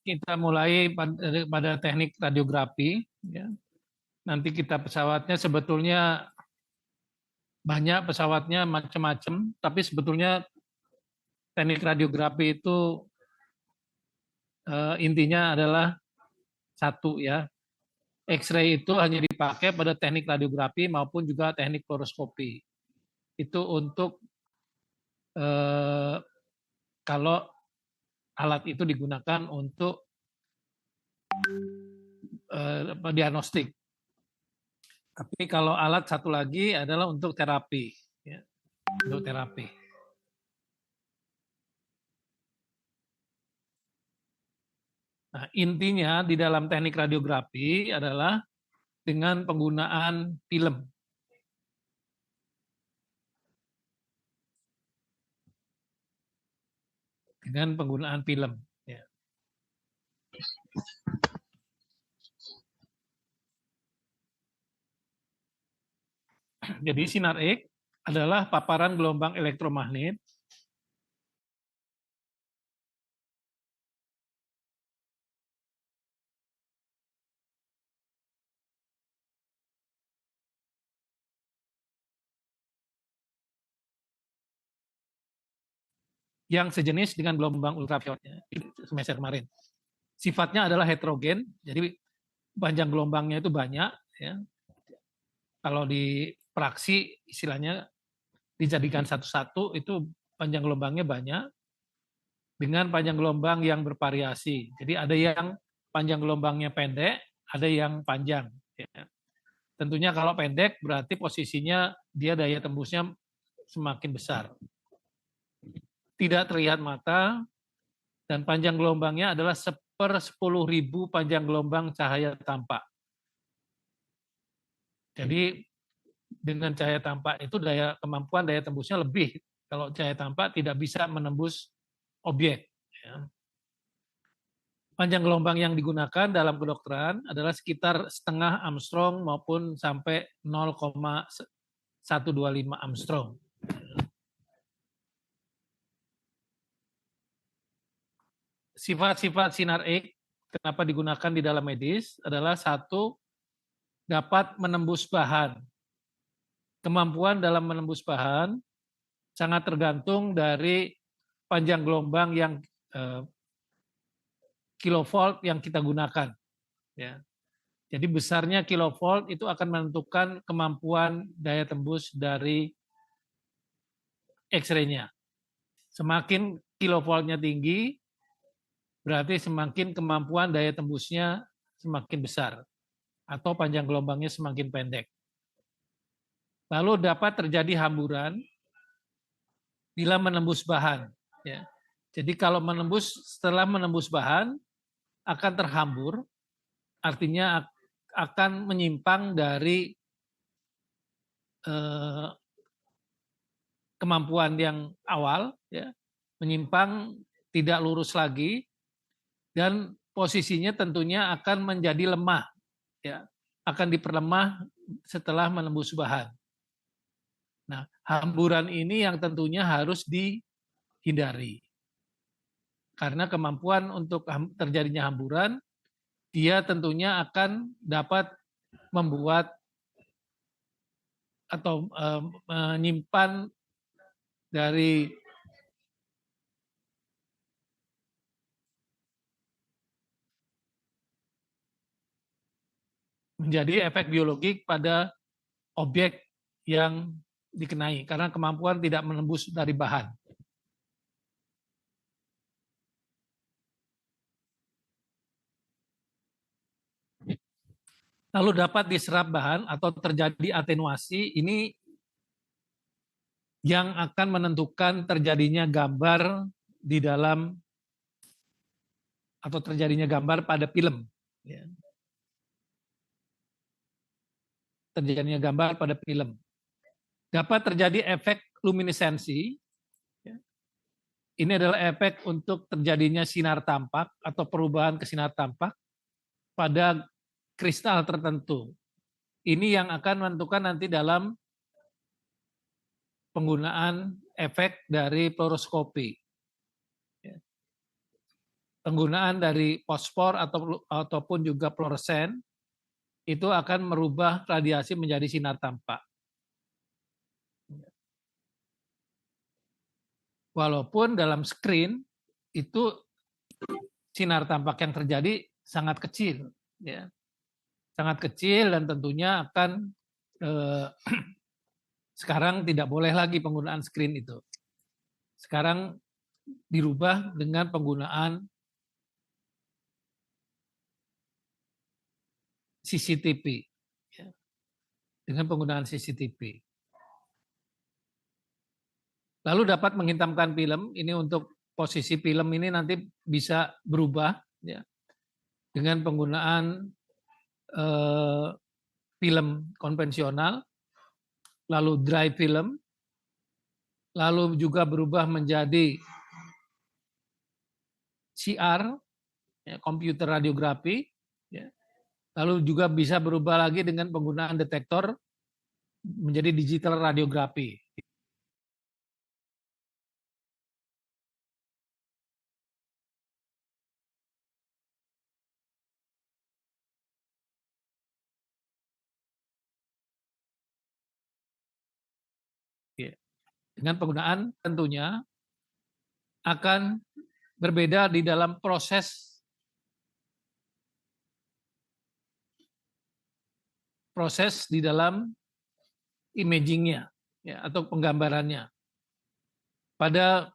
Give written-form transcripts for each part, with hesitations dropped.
kita mulai pada teknik radiografi. Ya. Nanti kita pesawatnya sebetulnya banyak, pesawatnya macam-macam, tapi sebetulnya teknik radiografi itu intinya adalah satu ya. X-ray itu hanya dipakai pada teknik radiografi maupun juga teknik fluoroskopi. Itu untuk kalau alat itu digunakan untuk diagnostik. Tapi kalau alat satu lagi adalah untuk terapi, ya, untuk terapi. Nah, intinya di dalam teknik radiografi adalah dengan penggunaan film. Dengan penggunaan film. Ya. Jadi sinar X adalah paparan gelombang elektromagnet yang sejenis dengan gelombang ultraviolet semester kemarin. Sifatnya adalah heterogen, jadi panjang gelombangnya itu banyak. Ya. Kalau di praksi istilahnya dijadikan satu-satu itu panjang gelombangnya banyak dengan panjang gelombang yang bervariasi. Jadi ada yang panjang gelombangnya pendek, ada yang panjang. Ya. Tentunya kalau pendek berarti posisinya dia daya tembusnya semakin besar. Tidak terlihat mata dan panjang gelombangnya adalah 1/10.000 panjang gelombang cahaya tampak. Jadi dengan cahaya tampak itu kemampuan daya tembusnya lebih. Kalau cahaya tampak tidak bisa menembus objek. Ya. Panjang gelombang yang digunakan dalam kedokteran adalah sekitar setengah Armstrong maupun sampai 0,125 Armstrong. Sifat-sifat sinar X kenapa digunakan di dalam medis adalah satu, dapat menembus bahan. Kemampuan dalam menembus bahan sangat tergantung dari panjang gelombang yang kilovolt yang kita gunakan. Ya. Jadi besarnya kilovolt itu akan menentukan kemampuan daya tembus dari X-ray-nya. Semakin kilovoltnya tinggi, berarti semakin kemampuan daya tembusnya semakin besar atau panjang gelombangnya semakin pendek. Lalu dapat terjadi hamburan bila menembus bahan. Ya. Jadi kalau setelah menembus bahan akan terhambur, artinya akan menyimpang dari kemampuan yang awal, ya, menyimpang tidak lurus lagi, dan posisinya tentunya akan menjadi lemah, ya, akan diperlemah setelah menembus bahan. Nah, hamburan ini yang tentunya harus dihindari. Karena kemampuan untuk terjadinya hamburan, dia tentunya akan dapat membuat atau menyimpan dari menjadi efek biologik pada objek yang dikenai karena kemampuan tidak menembus dari bahan. Lalu dapat diserap bahan atau terjadi atenuasi, ini yang akan menentukan terjadinya gambar di dalam atau terjadinya gambar pada film. Ya. Terjadinya gambar pada film. Dapat terjadi efek luminesensi. Ya. Ini adalah efek untuk terjadinya sinar tampak atau perubahan ke sinar tampak pada kristal tertentu. Ini yang akan menentukan nanti dalam penggunaan efek dari fluoroskopi. penggunaan dari fosfor ataupun juga fluoresen itu akan merubah radiasi menjadi sinar tampak. Walaupun dalam screen itu sinar tampak yang terjadi sangat kecil, ya, sangat kecil, dan tentunya akan sekarang tidak boleh lagi penggunaan screen itu. Sekarang dirubah dengan penggunaan CCTV, ya, dengan penggunaan CCTV. Lalu dapat menghitamkan film. Ini untuk posisi film ini nanti bisa berubah, ya, dengan penggunaan film konvensional, lalu dry film, lalu juga berubah menjadi CR, ya, komputer radiografi, ya. Lalu juga bisa berubah lagi dengan penggunaan detektor menjadi digital radiografi. Dengan penggunaan tentunya akan berbeda di dalam proses di dalam imagingnya, ya, atau penggambarannya. Pada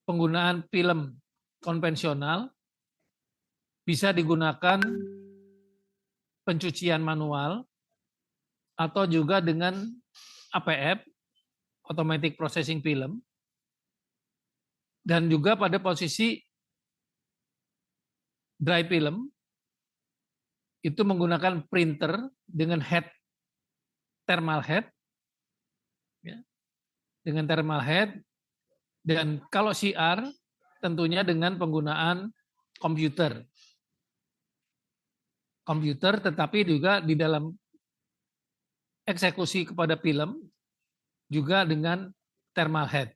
penggunaan film konvensional bisa digunakan pencucian manual atau juga dengan APF, automatic processing film, dan juga pada posisi dry film itu menggunakan printer dengan head, thermal head, ya, dengan thermal head, dan kalau CR tentunya dengan penggunaan komputer, tetapi juga di dalam eksekusi kepada film juga dengan thermal head.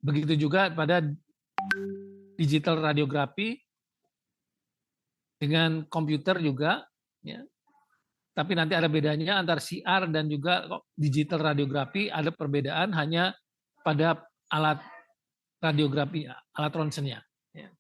Begitu juga pada digital radiografi dengan komputer juga, ya. Tapi nanti ada bedanya antara CR dan juga digital radiografi, ada perbedaan hanya pada alat radiografi, alat ronsennya. Ya.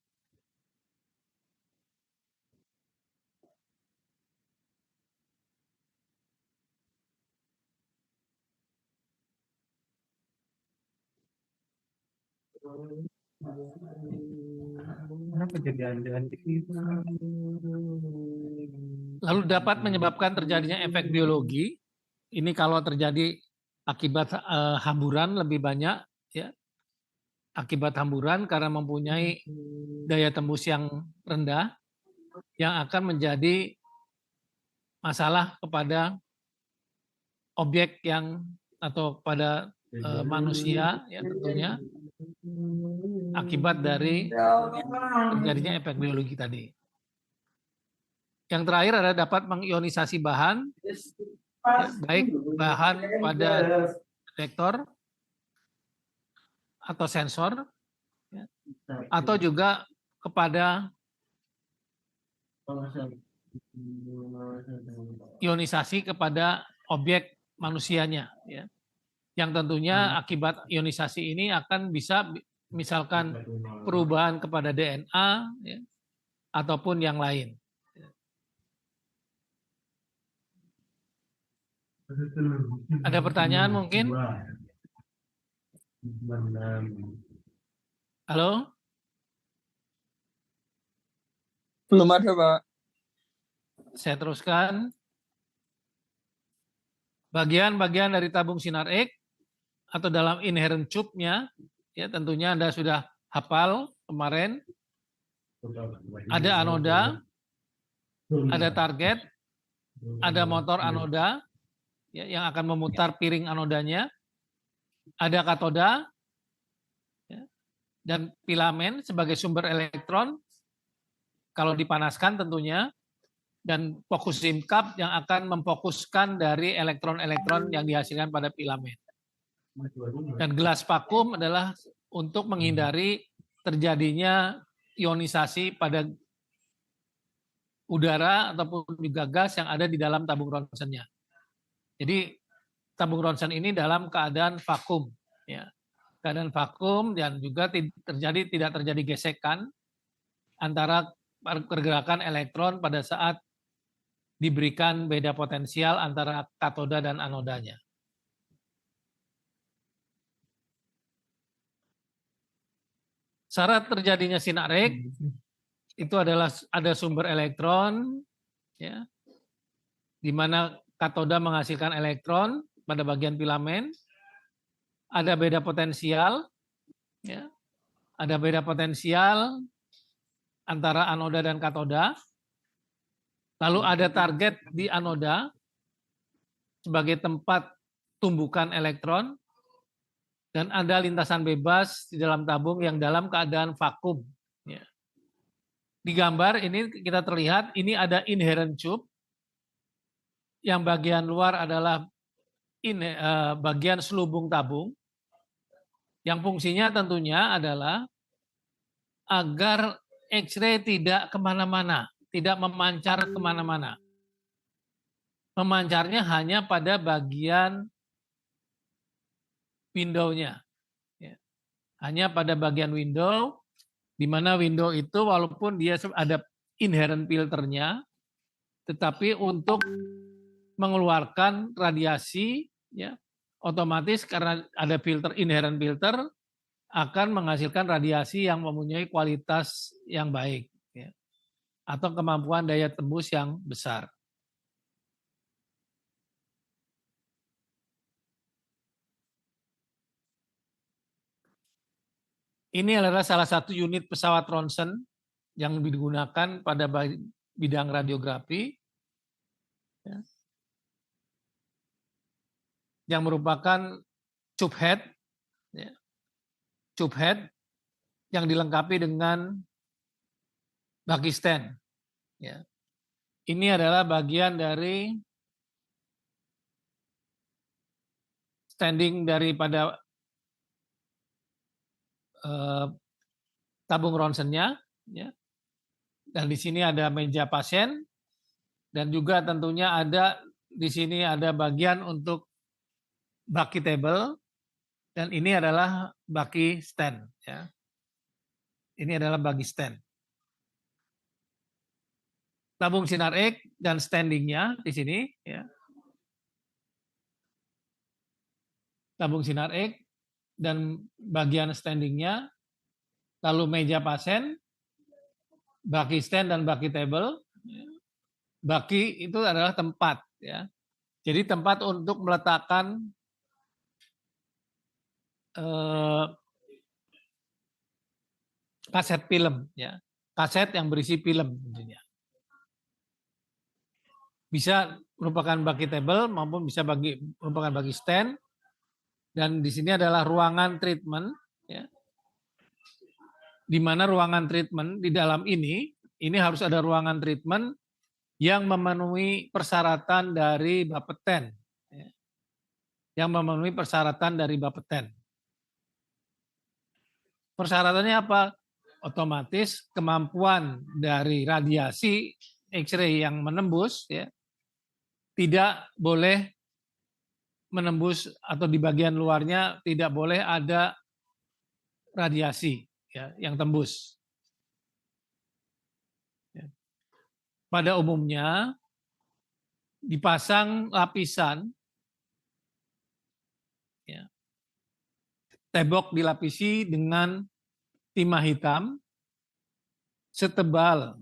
Lalu dapat menyebabkan terjadinya efek biologi. Ini kalau terjadi akibat hamburan lebih banyak, ya. Akibat hamburan karena mempunyai daya tembus yang rendah, yang akan menjadi masalah kepada objek yang atau pada manusia, ya, tentunya akibat dari terjadinya efek biologi tadi. Yang terakhir adalah dapat mengionisasi bahan, ya, baik bahan pada detektor atau sensor, ya, atau juga kepada ionisasi kepada objek manusianya, ya. Yang tentunya akibat ionisasi ini akan bisa misalkan perubahan kepada DNA, ya, ataupun yang lain. Ada pertanyaan mungkin? Halo? Belum ada, Pak. Saya teruskan. Bagian-bagian dari tabung sinar X atau dalam inherent tube-nya, ya, tentunya Anda sudah hafal kemarin. Ada anoda, ada target, ada motor anoda, ya, yang akan memutar piring anodanya, ada katoda, ya, dan filamen sebagai sumber elektron kalau dipanaskan tentunya, dan focusing cup yang akan memfokuskan dari elektron-elektron yang dihasilkan pada filamen. Dan gelas vakum adalah untuk menghindari terjadinya ionisasi pada udara ataupun juga gas yang ada di dalam tabung ronsennya. Jadi tabung ronsen ini dalam keadaan vakum, ya. Keadaan vakum dan juga tidak terjadi gesekan antara pergerakan elektron pada saat diberikan beda potensial antara katoda dan anodanya. Syarat terjadinya sinar X itu adalah ada sumber elektron, ya, di mana katoda menghasilkan elektron pada bagian filamen, ada beda potensial, ya, ada beda potensial antara anoda dan katoda, lalu ada target di anoda sebagai tempat tumbukan elektron, dan ada lintasan bebas di dalam tabung yang dalam keadaan vakum. Ya. Di gambar ini kita terlihat ini ada inherent tube, yang bagian luar adalah bagian selubung tabung, yang fungsinya tentunya adalah agar X-ray tidak kemana-mana, tidak memancar kemana-mana. Memancarnya hanya pada bagian window-nya. Ya. Hanya pada bagian window, di mana window itu walaupun dia ada inherent filternya, tetapi untuk mengeluarkan radiasi, ya, otomatis karena ada inherent filter akan menghasilkan radiasi yang mempunyai kualitas yang baik, ya, atau kemampuan daya tembus yang besar. Ini adalah salah satu unit pesawat ronsen yang digunakan pada bidang radiografi, ya, yang merupakan tube head, ya, tube head yang dilengkapi dengan bagi stand. Ya. Ini adalah bagian dari standing daripada tabung ronsennya, ya. Dan di sini ada meja pasien, dan juga tentunya ada di sini ada bagian untuk bucky table, dan ini adalah bucky stand. Ya. Ini adalah bucky stand. Tabung sinar X dan standingnya di sini, ya. Tabung sinar X dan bagian standingnya, lalu meja pasien, bucky stand dan bucky table. Bucky itu adalah tempat, ya. Jadi tempat untuk meletakkan kaset film, ya, kaset yang berisi film tentunya. Bisa merupakan bucky table maupun bisa merupakan bucky stand. Dan di sini adalah ruangan treatment, ya. Di mana ruangan treatment di dalam ini harus ada ruangan treatment yang memenuhi persyaratan dari Bapeten, ya. Yang memenuhi persyaratan dari Bapeten. Persyaratannya apa? Otomatis kemampuan dari radiasi X-ray yang menembus, ya, tidak boleh menembus atau di bagian luarnya tidak boleh ada radiasi, ya, yang tembus. Ya. Pada umumnya dipasang lapisan, ya, tembok dilapisi dengan timah hitam setebal,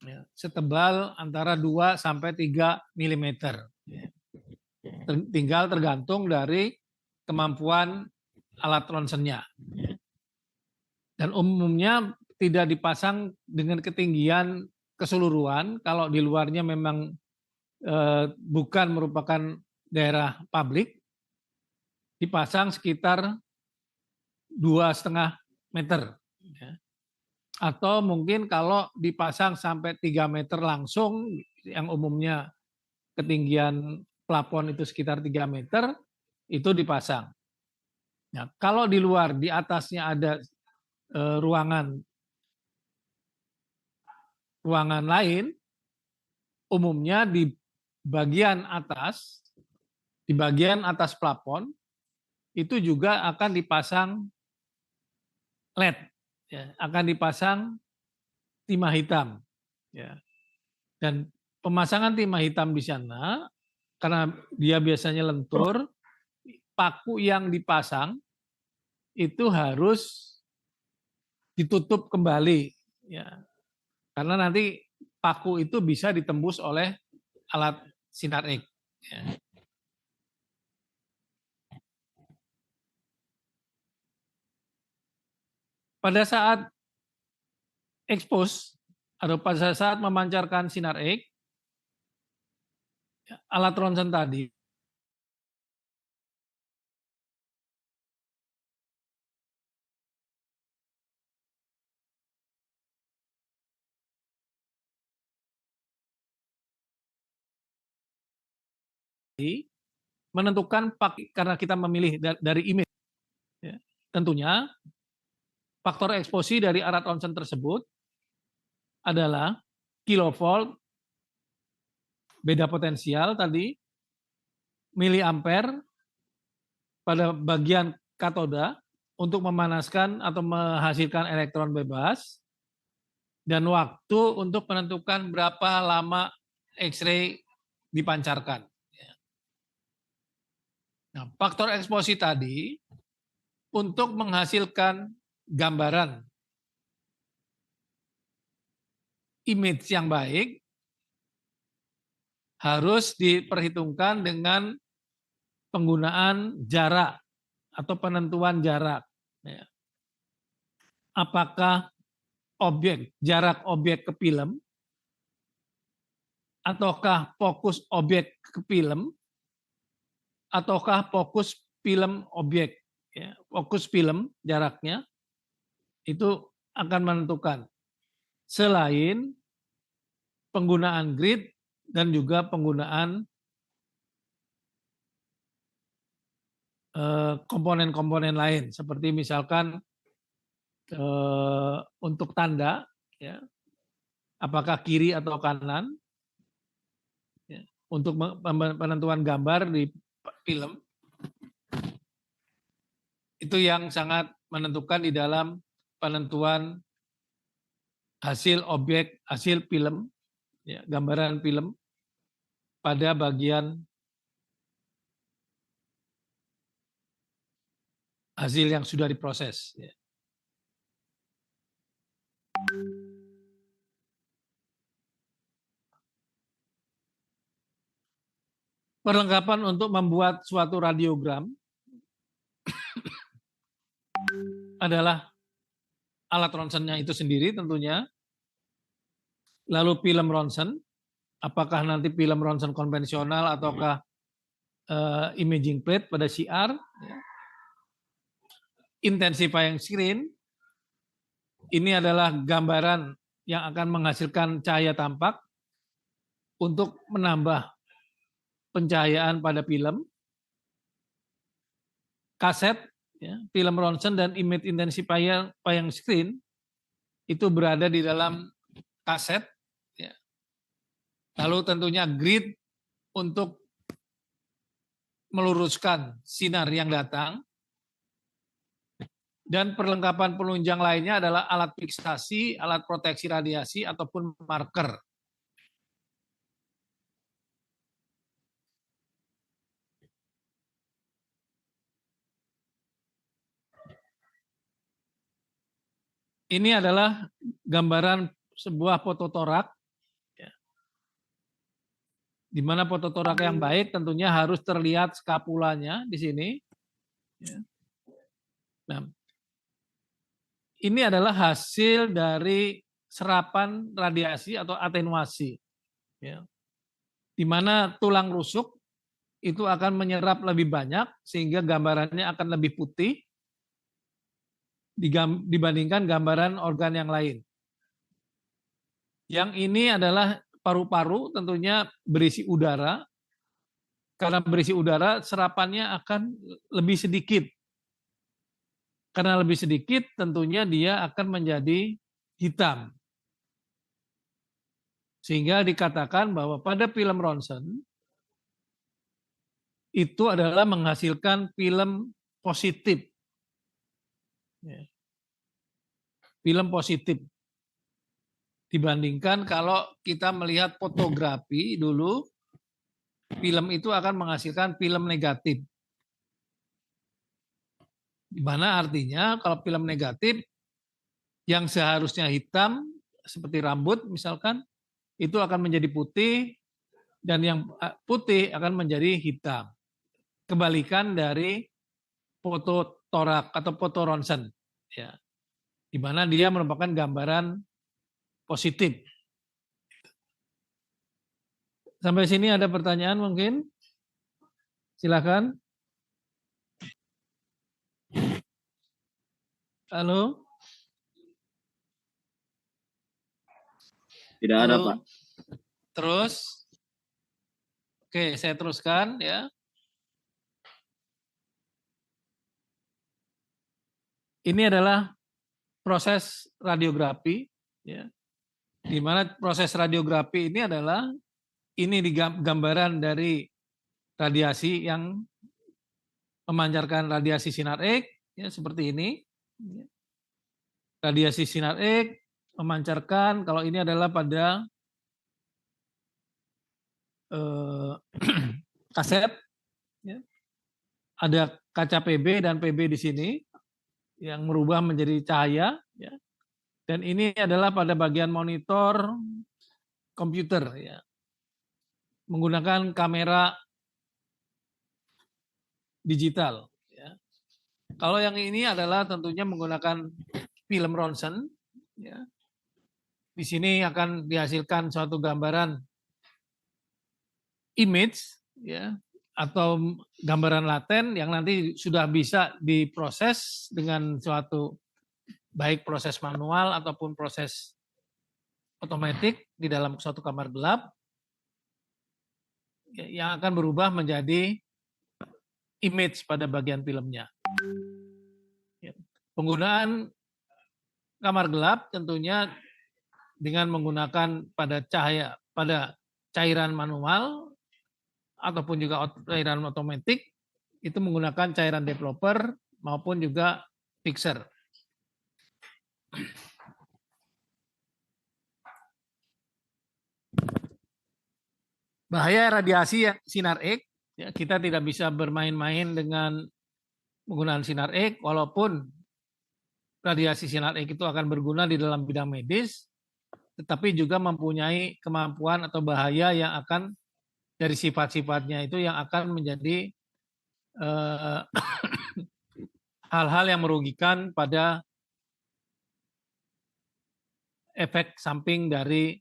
ya, setebal antara 2 sampai 3 mm. Tinggal tergantung dari kemampuan alat ronsennya. Dan umumnya tidak dipasang dengan ketinggian keseluruhan. Kalau di luarnya memang bukan merupakan daerah publik, dipasang sekitar 2,5 meter. Ya. Atau mungkin kalau dipasang sampai 3 meter langsung, yang umumnya ketinggian plafon itu sekitar 3 meter, itu dipasang. Nah, kalau di luar, di atasnya ada ruangan lain, umumnya di bagian atas plafon itu juga akan dipasang LED, ya, akan dipasang timah hitam, ya. Dan pemasangan timah hitam di sana karena dia biasanya lentur, paku yang dipasang itu harus ditutup kembali, ya. Karena nanti paku itu bisa ditembus oleh alat sinar X. Ya. Pada saat expose atau pada saat memancarkan sinar X, alat ronsen tadi menentukan karena kita memilih dari image, ya. Tentunya faktor eksposi dari alat ronsen tersebut adalah kilovolt, beda potensial tadi, miliampere pada bagian katoda untuk memanaskan atau menghasilkan elektron bebas, dan waktu untuk menentukan berapa lama X-ray dipancarkan. Nah, faktor eksposi tadi untuk menghasilkan gambaran image yang baik harus diperhitungkan dengan penggunaan jarak atau penentuan jarak. Apakah jarak objek ke film, ataukah fokus objek ke film, ataukah fokus film objek, ya, fokus film jaraknya itu akan menentukan, selain penggunaan grid dan juga penggunaan komponen-komponen lain seperti misalkan untuk tanda, ya, apakah kiri atau kanan, ya, untuk penentuan gambar di film. Itu yang sangat menentukan di dalam penentuan hasil film, ya, gambaran film pada bagian hasil yang sudah diproses. Ya. Perlengkapan untuk membuat suatu radiogram adalah alat ronsennya itu sendiri tentunya, lalu film ronsen, apakah nanti film ronsen konvensional ataukah imaging plate pada CR, ya. Intensifying screen, ini adalah gambaran yang akan menghasilkan cahaya tampak untuk menambah pencahayaan pada film. Kaset, ya, film ronsen dan image intensifying screen itu berada di dalam kaset. Ya. Lalu tentunya grid untuk meluruskan sinar yang datang. Dan perlengkapan penunjang lainnya adalah alat fiksasi, alat proteksi radiasi, ataupun marker. Ini adalah gambaran sebuah fototorak, ya, di mana fototorak yang baik tentunya harus terlihat skapulanya di sini. Ya. Nah, ini adalah hasil dari serapan radiasi atau atenuasi, ya, di mana tulang rusuk itu akan menyerap lebih banyak sehingga gambarannya akan lebih putih dibandingkan gambaran organ yang lain. Yang ini adalah paru-paru, tentunya berisi udara. Karena berisi udara, serapannya akan lebih sedikit Karena lebih sedikit, tentunya dia akan menjadi hitam. Sehingga dikatakan bahwa pada film ronsen itu adalah menghasilkan film positif. Film positif. Dibandingkan kalau kita melihat fotografi dulu, film itu akan menghasilkan film negatif. Di mana artinya kalau film negatif yang seharusnya hitam seperti rambut misalkan itu akan menjadi putih dan yang putih akan menjadi hitam. Kebalikan dari foto torak atau foto ronsen, ya, di mana dia merupakan gambaran positif. Sampai sini ada pertanyaan mungkin? Silakan. Halo? Tidak ada, Pak. Terus? Oke, saya teruskan ya. Ini adalah proses radiografi, ya. Di mana proses radiografi ini adalah gambaran dari radiasi yang memancarkan radiasi sinar X, ya seperti ini. Radiasi sinar X memancarkan, kalau ini adalah pada kaset, ya. Ada kaca PB dan PB di sini yang merubah menjadi cahaya, ya. Dan ini adalah pada bagian monitor komputer, ya, menggunakan kamera digital. Ya. Kalau yang ini adalah tentunya menggunakan film ronsen. Ya. Di sini akan dihasilkan suatu gambaran image, ya, atau gambaran laten yang nanti sudah bisa diproses dengan suatu baik proses manual ataupun proses otomatis di dalam suatu kamar gelap yang akan berubah menjadi image pada bagian filmnya. Penggunaan kamar gelap tentunya dengan menggunakan pada cairan manual ataupun juga cairan otomatis itu menggunakan cairan developer maupun juga fixer. Bahaya radiasi sinar X, ya, kita tidak bisa bermain-main dengan menggunakan sinar X, walaupun radiasi sinar X itu akan berguna di dalam bidang medis, tetapi juga mempunyai kemampuan atau bahaya yang akan dari sifat-sifatnya itu yang akan menjadi hal-hal yang merugikan pada efek samping dari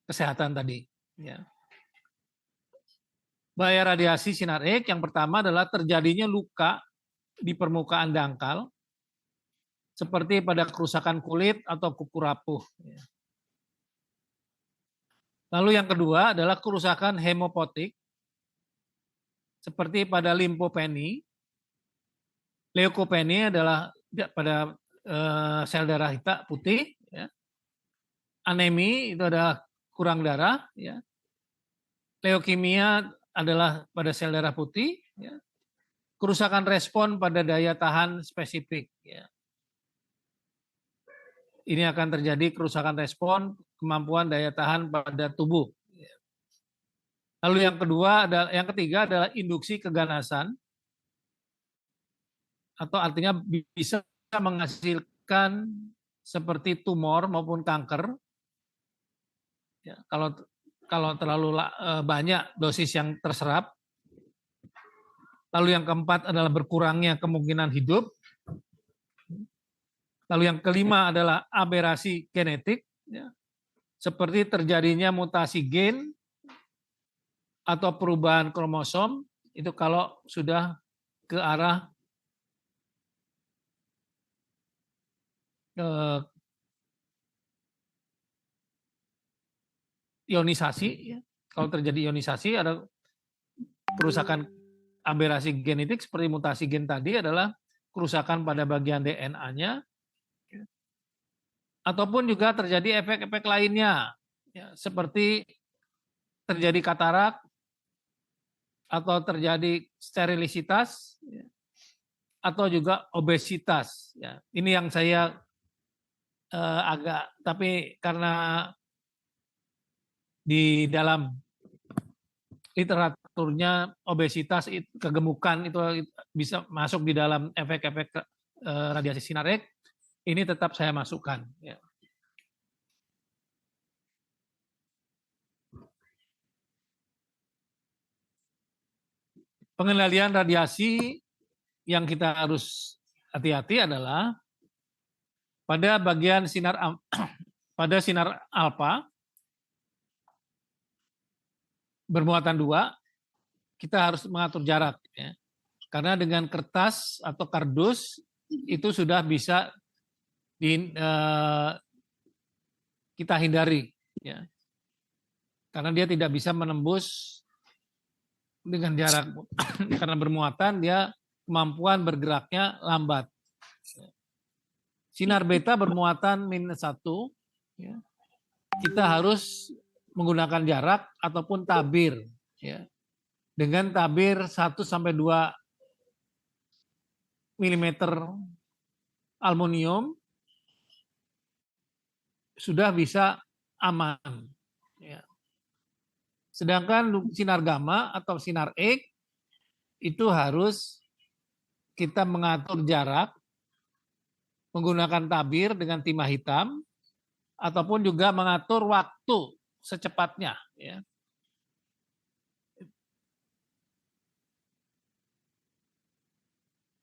kesehatan tadi. Ya. Bahaya radiasi sinar X yang pertama adalah terjadinya luka di permukaan dangkal, seperti pada kerusakan kulit atau kuku rapuh. Lalu yang kedua adalah kerusakan hemopotik, seperti pada limfopeni. Leukopenia adalah pada sel darah hitam putih. Ya. Anemi itu adalah kurang darah. Ya. Leukemia adalah pada sel darah putih. Ya. Kerusakan respon pada daya tahan spesifik. Ya. Ini akan terjadi kerusakan respon kemampuan daya tahan pada tubuh. Ya. Lalu yang ketiga adalah induksi keganasan. Atau artinya bisa menghasilkan seperti tumor maupun kanker. Ya, kalau terlalu banyak dosis yang terserap. Lalu yang keempat adalah berkurangnya kemungkinan hidup. Lalu yang kelima adalah aberasi genetik, ya, seperti terjadinya mutasi gen atau perubahan kromosom itu kalau sudah ke arah ionisasi, ya. Kalau terjadi ionisasi ada kerusakan aberasi genetik seperti mutasi gen tadi adalah kerusakan pada bagian DNA-nya, ataupun juga terjadi efek-efek lainnya, ya, seperti terjadi katarak atau terjadi sterilitas, ya, atau juga obesitas. Ya. Ini yang saya tapi karena di dalam literaturnya obesitas, kegemukan itu bisa masuk di dalam efek-efek radiasi sinar X, ini tetap saya masukkan. Ya. Pengendalian radiasi yang kita harus hati-hati adalah pada bagian pada sinar alfa bermuatan 2, kita harus mengatur jarak, ya. Karena dengan kertas atau kardus itu sudah bisa kita hindari, ya. Karena dia tidak bisa menembus dengan jarak karena bermuatan, dia kemampuan bergeraknya lambat. Sinar beta bermuatan -1, ya. Kita harus menggunakan jarak ataupun tabir, ya. Dengan tabir 1-2 mm aluminium sudah bisa aman. Ya. Sedangkan sinar gamma atau sinar X itu harus kita mengatur jarak menggunakan tabir dengan timah hitam ataupun juga mengatur waktu secepatnya. Ya.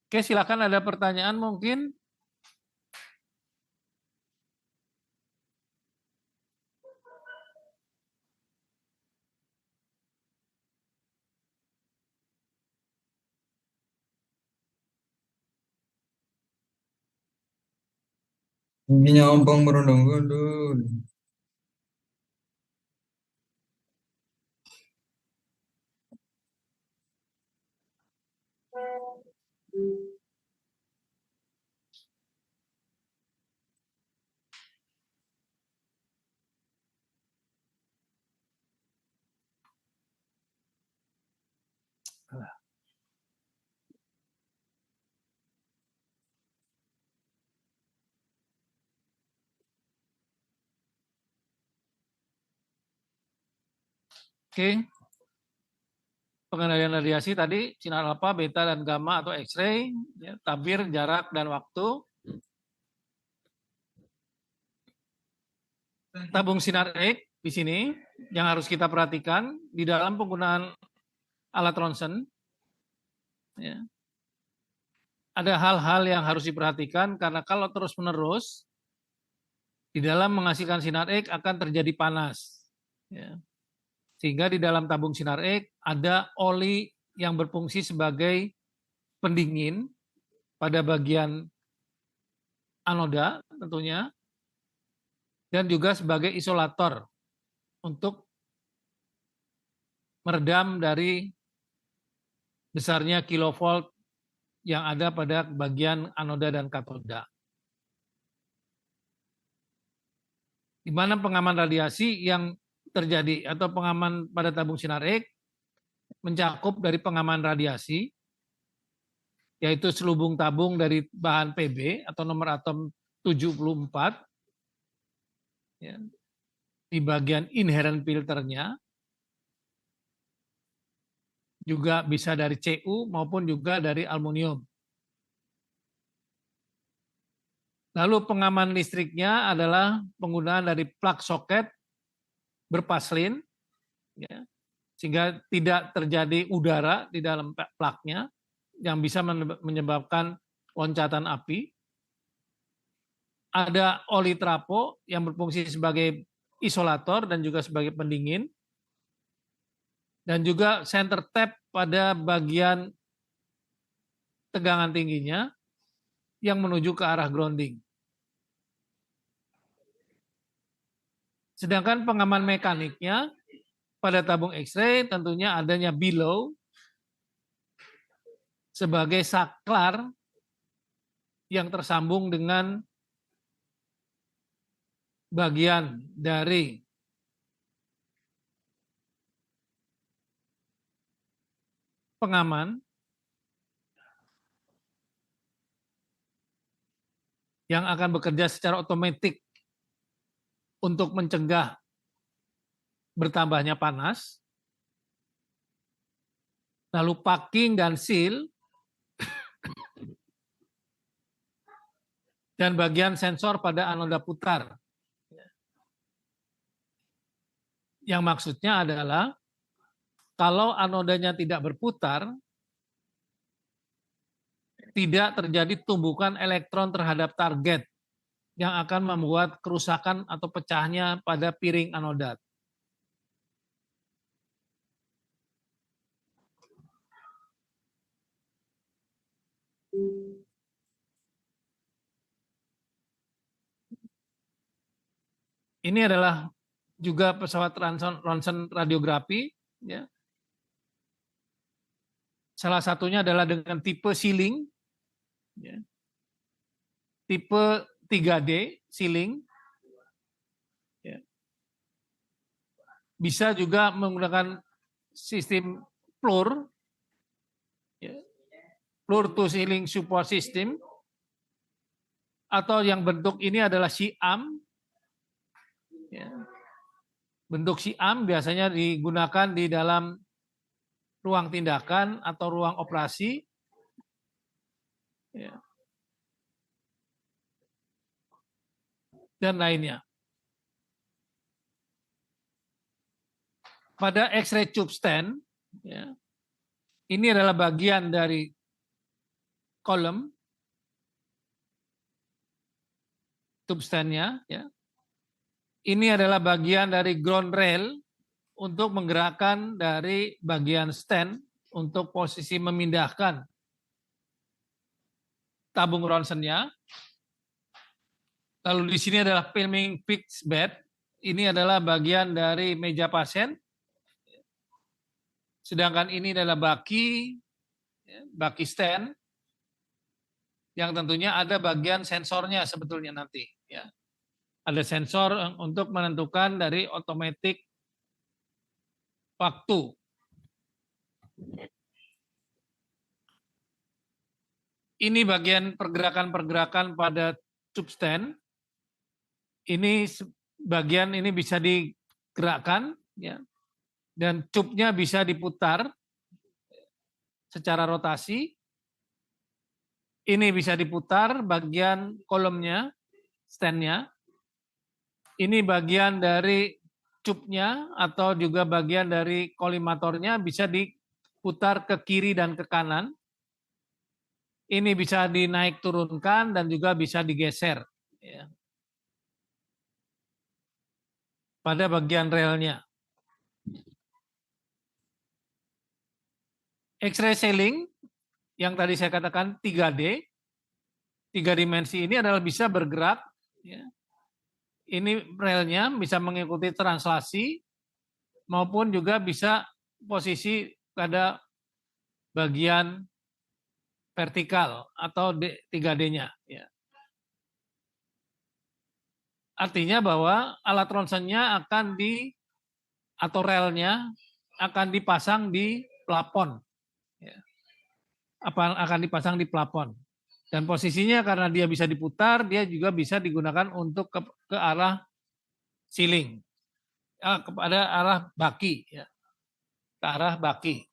Oke, silakan ada pertanyaan mungkin. Ini nyompong berundung-undung. Oke. Pengendalian radiasi tadi sinar alfa, beta, dan gamma atau X-ray, ya, tabir, jarak, dan waktu. Tabung sinar X di sini yang harus kita perhatikan di dalam penggunaan alat ronsen. Ya. Ada hal-hal yang harus diperhatikan karena kalau terus-menerus di dalam menghasilkan sinar X akan terjadi panas. Ya. Sehingga di dalam tabung sinar X ada oli yang berfungsi sebagai pendingin pada bagian anoda tentunya, dan juga sebagai isolator untuk meredam dari besarnya kilovolt yang ada pada bagian anoda dan katoda. Di mana pengaman radiasi yang terjadi atau pengaman pada tabung sinar X mencakup dari pengaman radiasi, yaitu selubung tabung dari bahan Pb atau nomor atom 74, ya, di bagian inherent filternya, juga bisa dari Cu maupun juga dari aluminium. Lalu pengaman listriknya adalah penggunaan dari plug soket berpaslin, ya, sehingga tidak terjadi udara di dalam plugnya yang bisa menyebabkan loncatan api. Ada oli trapo yang berfungsi sebagai isolator dan juga sebagai pendingin. Dan juga center tap pada bagian tegangan tingginya yang menuju ke arah grounding. Sedangkan pengaman mekaniknya pada tabung X-ray tentunya adanya below sebagai saklar yang tersambung dengan bagian dari pengaman yang akan bekerja secara otomatis untuk mencegah bertambahnya panas. Lalu packing dan seal, dan bagian sensor pada anoda putar. Yang maksudnya adalah kalau anodanya tidak berputar, tidak terjadi tumbukan elektron terhadap target yang akan membuat kerusakan atau pecahnya pada piring anoda. Ini adalah juga pesawat ronsen radiografi, ya. Salah satunya adalah dengan tipe sealing, ya. Tipe 3D sealing, ya. Bisa juga menggunakan sistem floor, ya. Floor to sealing support system, atau yang bentuk ini adalah SIAM. Ya. Bentuk SIAM biasanya digunakan di dalam ruang tindakan atau ruang operasi. Ya. Dan lainnya. Pada X-ray tube stand, ya, ini adalah bagian dari kolom tube stand-nya. Ya. Ini adalah bagian dari ground rail untuk menggerakkan dari bagian stand untuk posisi memindahkan tabung ronsennya. Lalu di sini adalah filming fixed bed. Ini adalah bagian dari meja pasien. Sedangkan ini adalah baki stand, yang tentunya ada bagian sensornya sebetulnya nanti. Ya. Ada sensor untuk menentukan dari otomatis waktu. Ini bagian pergerakan-pergerakan pada tube stand. Ini bagian ini bisa digerakkan, ya, dan tube-nya bisa diputar secara rotasi. Ini bisa diputar bagian kolomnya, stand-nya. Ini bagian dari tube-nya atau juga bagian dari kolimatornya bisa diputar ke kiri dan ke kanan. Ini bisa dinaik turunkan dan juga bisa digeser. Ya. Pada bagian relnya. X-ray sealing yang tadi saya katakan 3D, 3 dimensi ini adalah bisa bergerak. Ya. Ini relnya bisa mengikuti translasi maupun juga bisa posisi pada bagian vertikal atau 3D-nya. Ya. Artinya bahwa alat ronsennya akan atau relnya akan dipasang di plafon. Ya. Akan dipasang di plafon. Dan posisinya karena dia bisa diputar, dia juga bisa digunakan untuk ke arah ceiling, kepada arah baki, ya. Ke arah baki.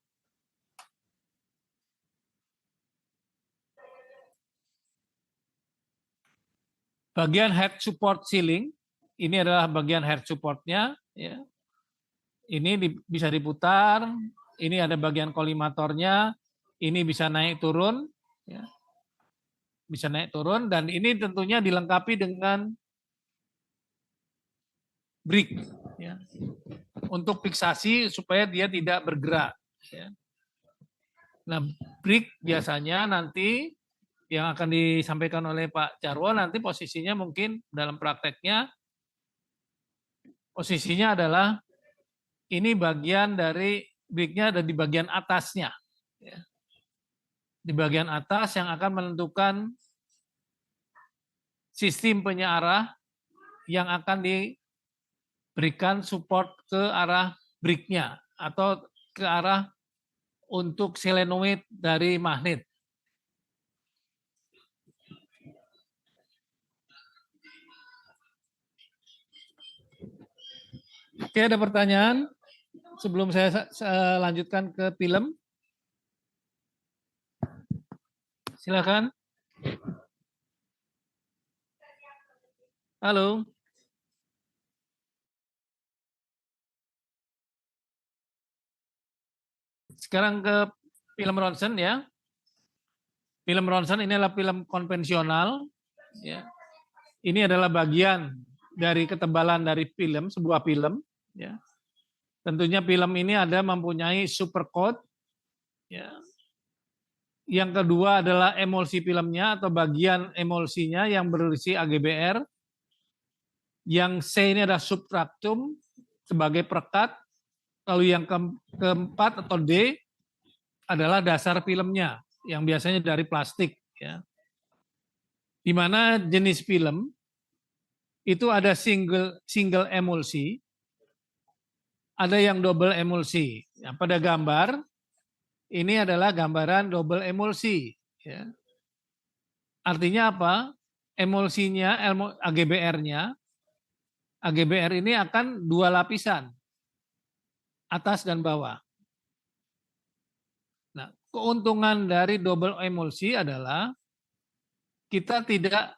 Bagian head support ceiling, ini adalah bagian head supportnya. Ya. Ini bisa diputar, ini ada bagian kolimatornya, ini bisa naik turun. Ya. Bisa naik turun, dan ini tentunya dilengkapi dengan brick, ya, untuk fiksasi supaya dia tidak bergerak. Ya. Nah, brick biasanya nanti yang akan disampaikan oleh Pak Jarwo nanti posisinya mungkin dalam prakteknya posisinya adalah ini bagian dari bricknya ada di bagian atasnya. Ya. Di bagian atas yang akan menentukan sistem penyearah yang akan diberikan support ke arah brick-nya atau ke arah untuk solenoid dari magnet. Oke, ada pertanyaan sebelum saya lanjutkan ke film? Silakan. Halo. Sekarang ke film ronsen ya. Film ronsen ini adalah film konvensional. Ya. Ini adalah bagian dari ketebalan dari film, sebuah film. Ya. Tentunya film ini ada mempunyai supercoat. Ya. Yang kedua adalah emulsi filmnya atau bagian emulsinya yang berisi AGBR. Yang C ini adalah substratum sebagai perekat. Lalu yang keempat atau D adalah dasar filmnya yang biasanya dari plastik. Ya. Di mana jenis film itu ada single emulsi, ada yang double emulsi. Ya, pada gambar ini adalah gambaran double emulsi. Ya. Artinya apa? Emulsinya, AGBR-nya, AGBR ini akan dua lapisan, atas dan bawah. Nah, keuntungan dari double emulsi adalah kita tidak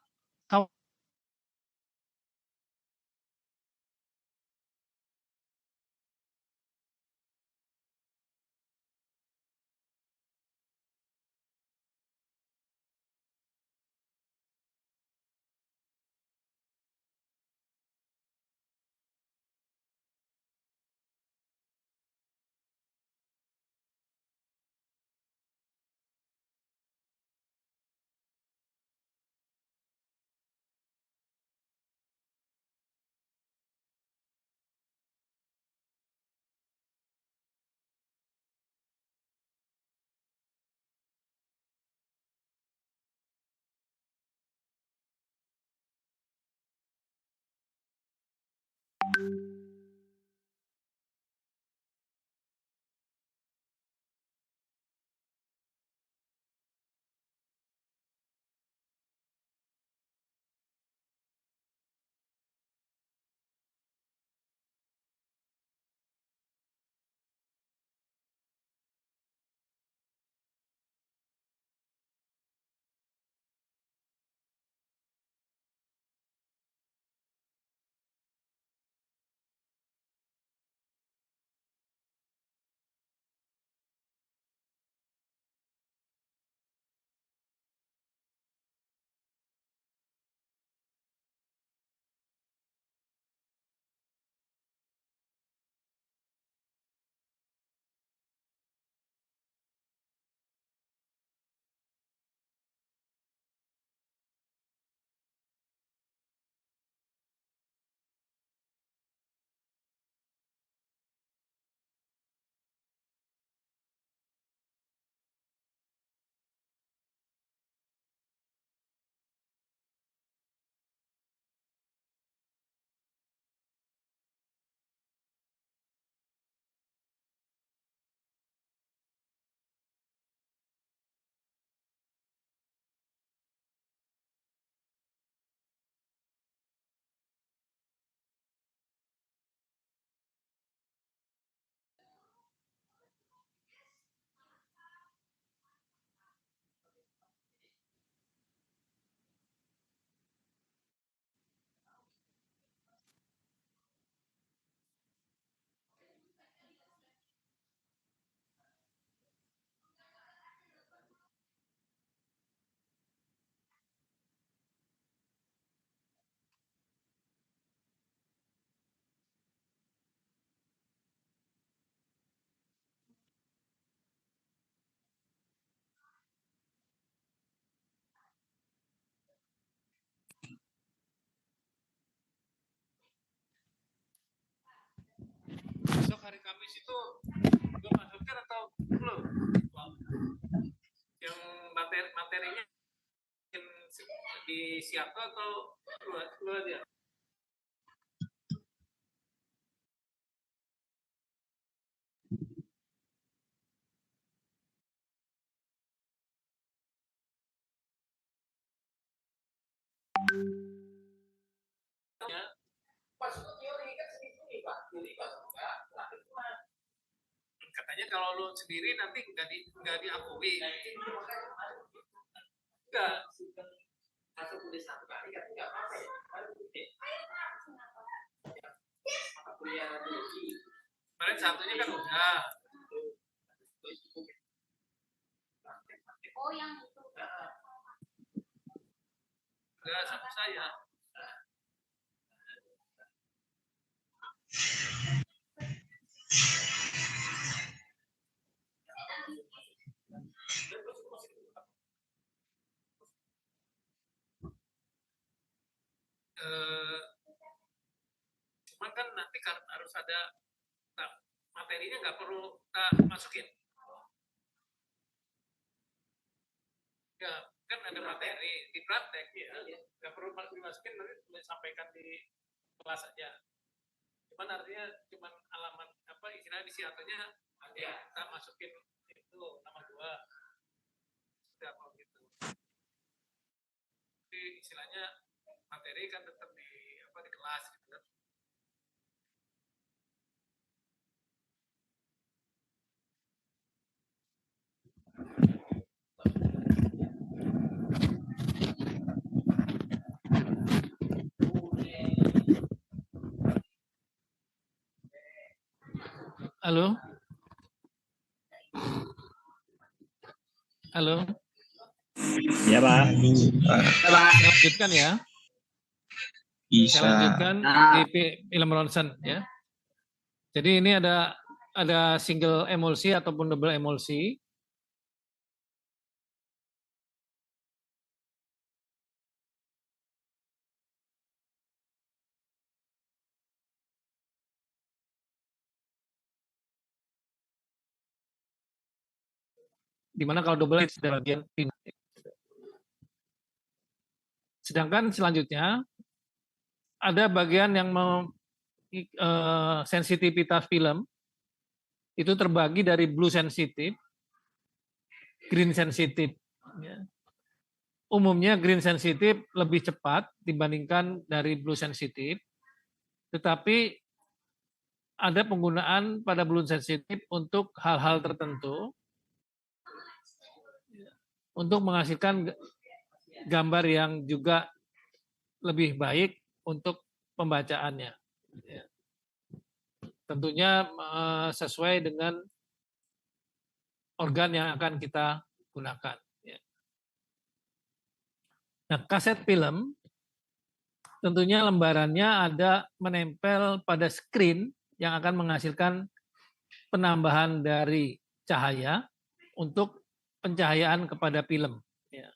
besok hari Kamis itu gue masukkan atau belum? Yang materinya di Seattle atau luar dia? Katanya kalau lo sendiri nanti nggak diakui. Enggak. Masuk kuliah 1 kali kan nggak apa-apa ya. Kemarin satunya kan udah. Oh yang itu. Enggak sama saya. Cuman kan nanti harus ada materinya, nggak perlu kita masukin. Ya, kan ada materi di praktek ya, nggak perlu dimasukin, nanti sampaikan di kelas aja. Cuman artinya cuman alamat apa istilahnya di siatonya ya kita masukin itu nama 2 sudah kalau gitu. Jadi istilahnya materi kan tetap di apa di kelas gitu kan. Halo? Halo? Ya, Pak. Saya lanjutkan ya. Bisa. Saya lanjutkan di film ronsen ya. Jadi ini ada single emulsi ataupun double emulsi. Dimana kalau double itu sudah bagian pindah. Sedangkan selanjutnya ada bagian yang sensitivitas film itu terbagi dari blue sensitive, green sensitive. Ya. Umumnya green sensitive lebih cepat dibandingkan dari blue sensitive, tetapi ada penggunaan pada blue sensitive untuk hal-hal tertentu untuk menghasilkan gambar yang juga lebih baik untuk pembacaannya. Ya. Tentunya sesuai dengan organ yang akan kita gunakan. Ya. Nah, kaset film tentunya lembarannya ada menempel pada screen yang akan menghasilkan penambahan dari cahaya untuk pencahayaan kepada film. Ya.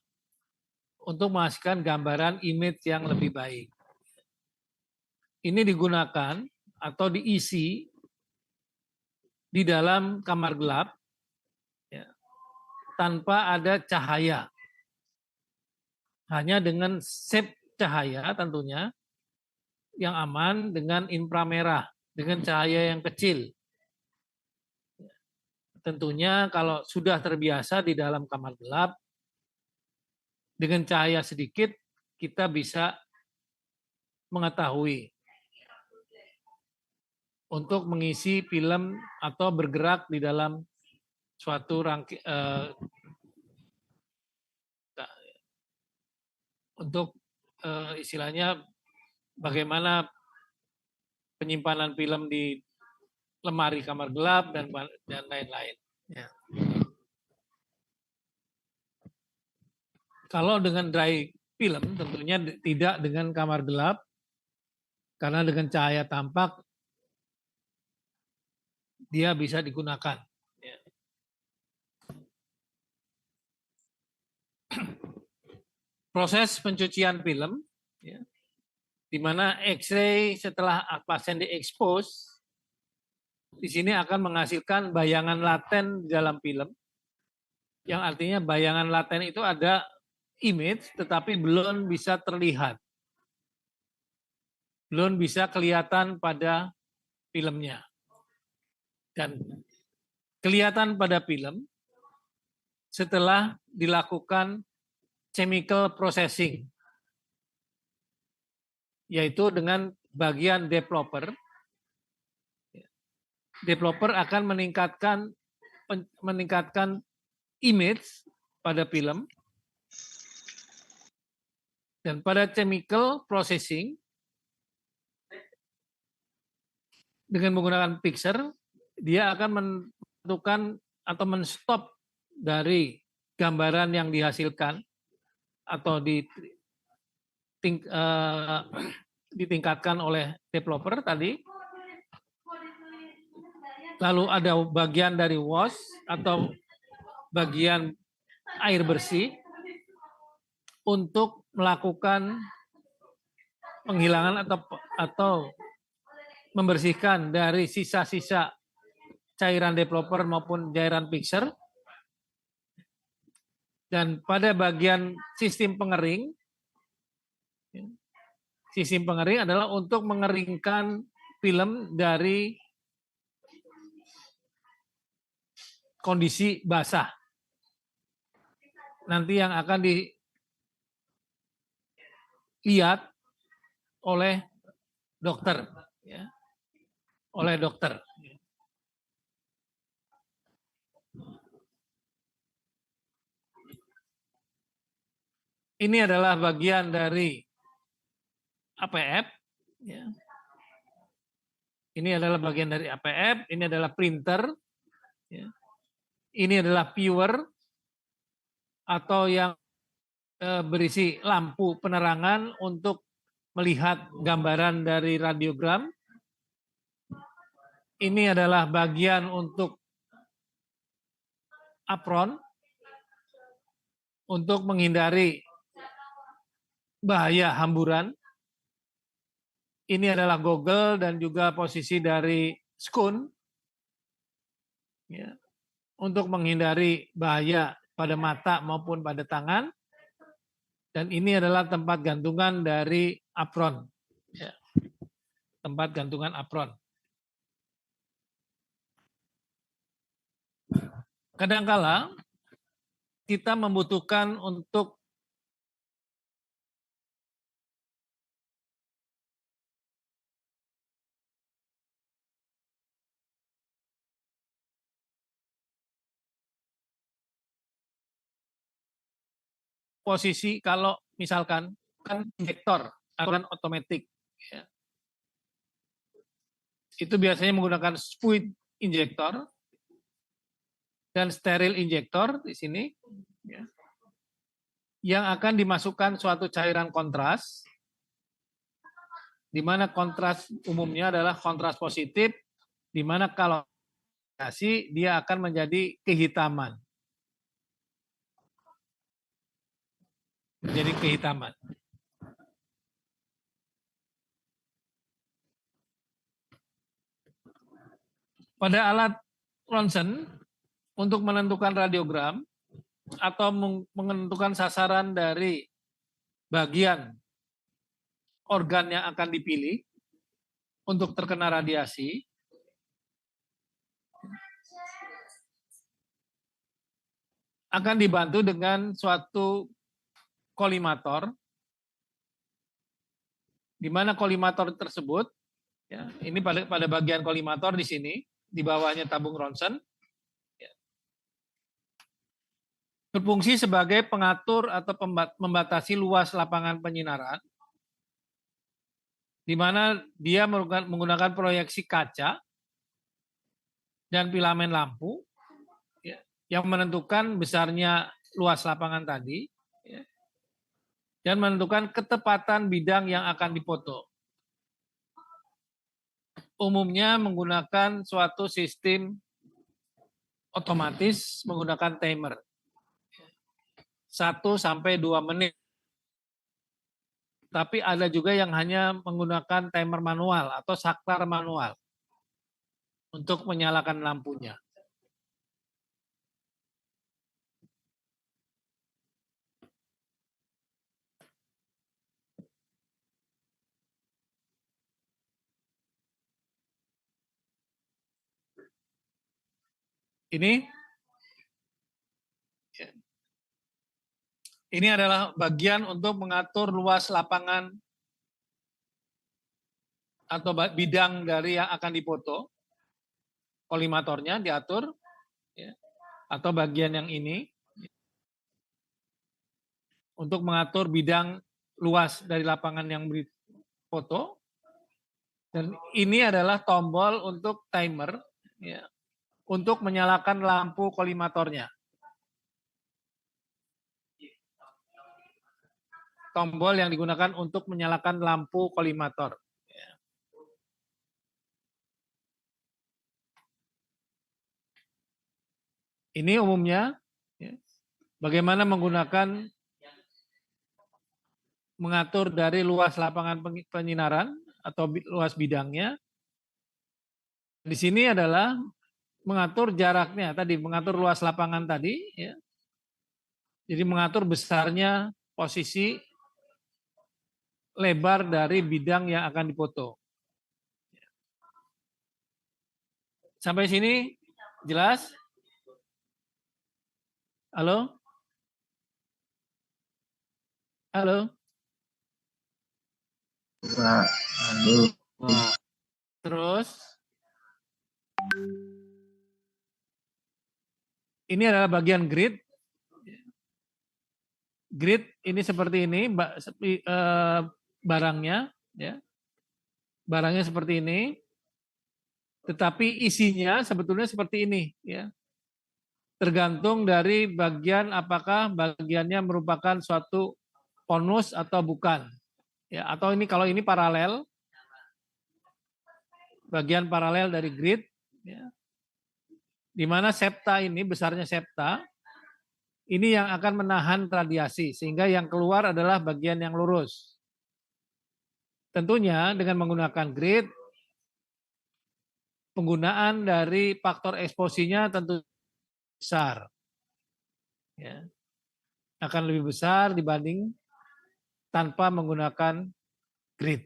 Untuk menghasilkan gambaran image yang lebih baik. Ini digunakan atau diisi di dalam kamar gelap ya, tanpa ada cahaya. Hanya dengan shape cahaya tentunya yang aman dengan inframerah, dengan cahaya yang kecil. Tentunya kalau sudah terbiasa di dalam kamar gelap, dengan cahaya sedikit kita bisa mengetahui untuk mengisi film atau bergerak di dalam suatu untuk istilahnya bagaimana penyimpanan film di lemari kamar gelap dan lain-lain. Ya. Kalau dengan dry film tentunya tidak dengan kamar gelap karena dengan cahaya tampak dia bisa digunakan. Ya. Proses pencucian film, ya, di mana X-ray setelah pasien diekspos, di sini akan menghasilkan bayangan laten di dalam film, yang artinya bayangan laten itu ada image tetapi belum bisa terlihat. Belum bisa kelihatan pada filmnya. Dan kelihatan pada film setelah dilakukan chemical processing, yaitu dengan bagian developer. Developer akan meningkatkan image pada film, dan pada chemical processing dengan menggunakan picture dia akan menentukan atau menstop dari gambaran yang dihasilkan atau ditingkatkan oleh developer tadi. Lalu ada bagian dari wash atau bagian air bersih untuk melakukan penghilangan atau membersihkan dari sisa-sisa cairan developer maupun cairan picture. Dan pada bagian sistem pengering adalah untuk mengeringkan film dari kondisi basah. Nanti yang akan dilihat oleh dokter, ya, oleh dokter. Ini adalah bagian dari APF. Ya. Ini adalah bagian dari APF. Ini adalah printer. Ya. Ini adalah viewer atau yang berisi lampu penerangan untuk melihat gambaran dari radiogram. Ini adalah bagian untuk apron untuk menghindari bahaya hamburan. Ini adalah goggle dan juga posisi dari skun, ya, untuk menghindari bahaya pada mata maupun pada tangan. Dan ini adalah tempat gantungan dari apron, ya, tempat gantungan apron. Kadangkala kita membutuhkan untuk posisi, kalau misalkan kan injektor atau kan otomatis, ya. Itu biasanya menggunakan fluid injektor dan steril injektor di sini, ya, yang akan dimasukkan suatu cairan kontras, di mana kontras umumnya adalah kontras positif, di mana kalau dia akan menjadi kehitaman. Menjadi kehitaman. Pada alat ronsen untuk menentukan radiogram atau menentukan sasaran dari bagian organ yang akan dipilih untuk terkena radiasi, akan dibantu dengan suatu kolimator, di mana kolimator tersebut, ya, ini pada bagian kolimator di sini, di bawahnya tabung ronsen, ya, berfungsi sebagai pengatur atau membatasi luas lapangan penyinaran, di mana dia menggunakan proyeksi kaca dan filamen lampu, ya, yang menentukan besarnya luas lapangan tadi, ya, dan menentukan ketepatan bidang yang akan dipoto. Umumnya menggunakan suatu sistem otomatis menggunakan timer 1 sampai 2 menit. Tapi ada juga yang hanya menggunakan timer manual atau saklar manual untuk menyalakan lampunya. ini adalah bagian untuk mengatur luas lapangan atau bidang dari yang akan dipoto. Kolimatornya diatur, ya, atau bagian yang ini untuk mengatur bidang luas dari lapangan yang dipoto. Dan ini adalah tombol untuk timer, ya, untuk menyalakan lampu kolimatornya. Tombol yang digunakan untuk menyalakan lampu kolimator. Ini umumnya, ya, bagaimana menggunakan mengatur dari luas lapangan penyinaran atau luas bidangnya. Di sini adalah mengatur jaraknya tadi, mengatur luas lapangan tadi, ya. Jadi mengatur besarnya posisi lebar dari bidang yang akan dipoto. Sampai sini jelas? Halo? Halo? Halo. Terus ini adalah bagian grid. Grid ini seperti ini, barangnya, ya. Barangnya seperti ini. Tetapi isinya sebetulnya seperti ini, ya. Tergantung dari bagian apakah bagiannya merupakan suatu konus atau bukan. Ya, atau ini kalau ini paralel, bagian paralel dari grid, ya, di mana septa ini, besarnya septa, ini yang akan menahan radiasi, sehingga yang keluar adalah bagian yang lurus. Tentunya dengan menggunakan grid, penggunaan dari faktor eksposinya tentu besar. Ya, akan lebih besar dibanding tanpa menggunakan grid.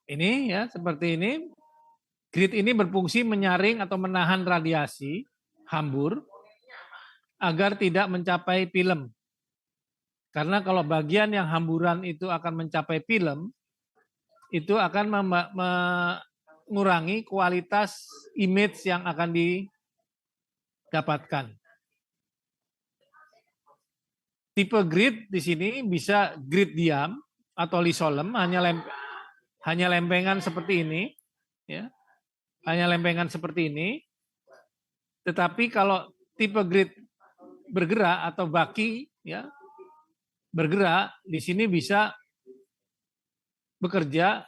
Ini ya seperti ini. Grid ini berfungsi menyaring atau menahan radiasi hambur agar tidak mencapai film. Karena kalau bagian yang hamburan itu akan mencapai film, itu akan mengurangi kualitas image yang akan didapatkan. Tipe grid di sini bisa grid diam atau lisolem, hanya lempengan seperti ini, ya, hanya lempengan seperti ini. Tetapi kalau tipe grid bergerak atau baki, ya, bergerak, di sini bisa bekerja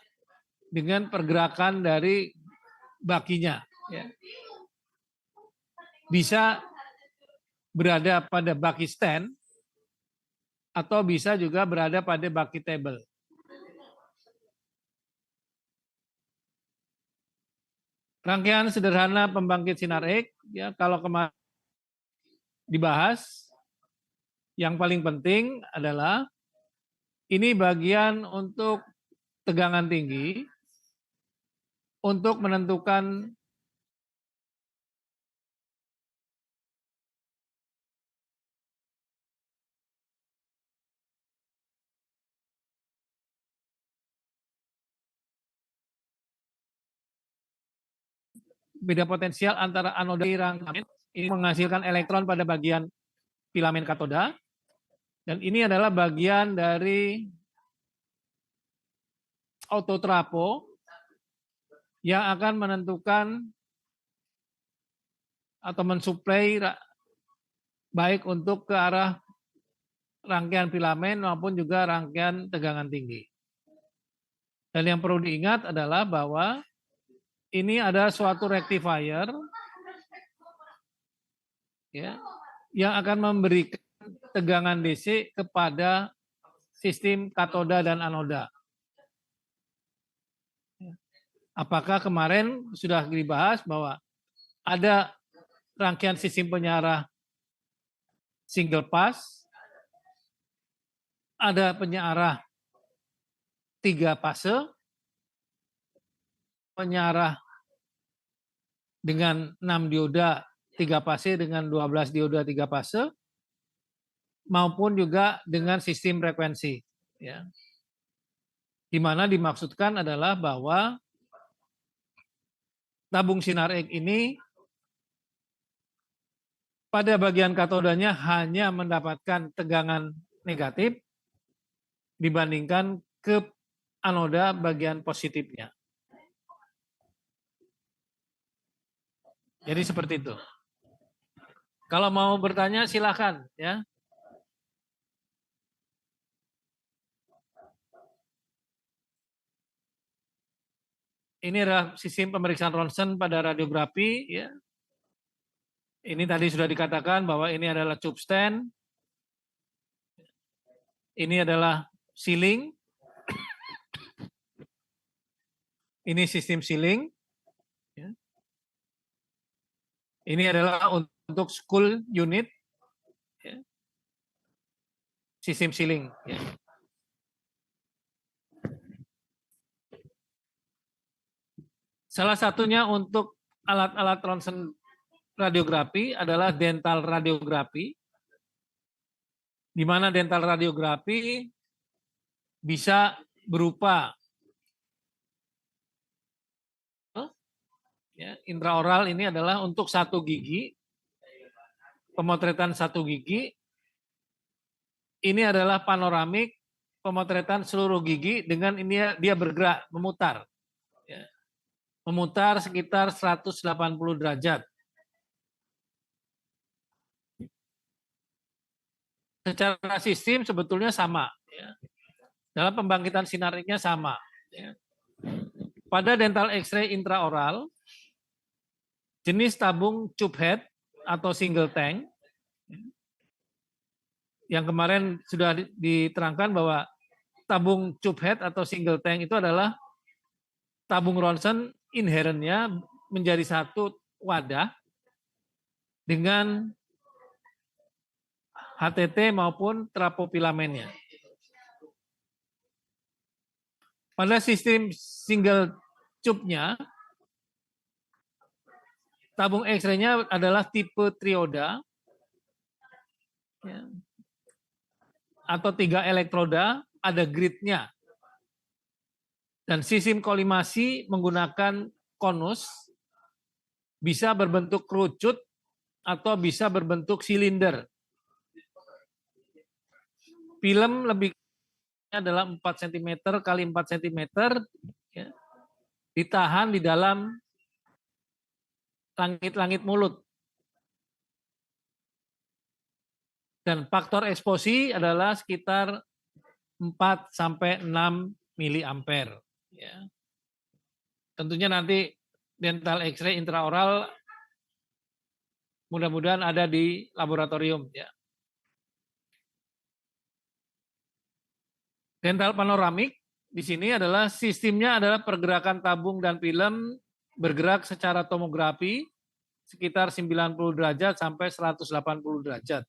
dengan pergerakan dari bakinya. Ya. Bisa berada pada baki stand atau bisa juga berada pada baki table. Rangkaian sederhana pembangkit sinar X, ya, kalau kemarin dibahas, yang paling penting adalah ini bagian untuk tegangan tinggi untuk menentukan beda potensial antara anoda dan rangkaian. Ini menghasilkan elektron pada bagian filamen katoda. Dan ini adalah bagian dari autotrapo yang akan menentukan atau mensuplai baik untuk ke arah rangkaian filamen maupun juga rangkaian tegangan tinggi. Dan yang perlu diingat adalah bahwa ini ada suatu rectifier, ya, yang akan memberikan tegangan DC kepada sistem katoda dan anoda. Apakah kemarin sudah dibahas bahwa ada rangkaian sistem penyiar single pass ada penyearah 3 fase, penyearah dengan 6 dioda 3 fase dengan 12 dioda 3 fase, maupun juga dengan sistem frekuensi. Ya. Di mana dimaksudkan adalah bahwa tabung sinar X ini pada bagian katodanya hanya mendapatkan tegangan negatif dibandingkan ke anoda bagian positifnya. Jadi seperti itu. Kalau mau bertanya silakan ya. Ini adalah sistem pemeriksaan ronsen pada radiografi ya. Ini tadi sudah dikatakan bahwa ini adalah tube stand. Ini adalah sealing. Ini sistem sealing. Ini adalah untuk school unit. Sistem sealing. Salah satunya untuk alat-alat ronsen radiografi adalah dental radiografi, di mana dental radiografi bisa berupa ya, intraoral ini adalah untuk 1 gigi, pemotretan 1 gigi. Ini adalah panoramik, pemotretan seluruh gigi dengan ini dia bergerak, memutar. Ya. Memutar sekitar 180 derajat. Secara sistem sebetulnya sama. Ya. Dalam pembangkitan sinar X-nya sama. Ya. Pada dental X-ray intraoral, jenis tabung tube head atau single tank, yang kemarin sudah diterangkan bahwa tabung tube head atau single tank itu adalah tabung ronsen inherentnya menjadi satu wadah dengan HTT maupun trapopilamennya. Pada sistem single tube-nya, tabung X-ray-nya adalah tipe trioda ya, atau 3 elektroda, ada grid-nya. Dan sistem kolimasi menggunakan konus, bisa berbentuk kerucut atau bisa berbentuk silinder. Film lebih adalah 4 cm kali 4 cm ya, ditahan di dalam langit-langit mulut. Dan faktor eksposi adalah sekitar 4 sampai 6 miliampere. Ya. Tentunya nanti dental X-ray intraoral mudah-mudahan ada di laboratorium. Ya. Dental panoramik di sini adalah sistemnya adalah pergerakan tabung dan film bergerak secara tomografi sekitar 90 derajat sampai 180 derajat.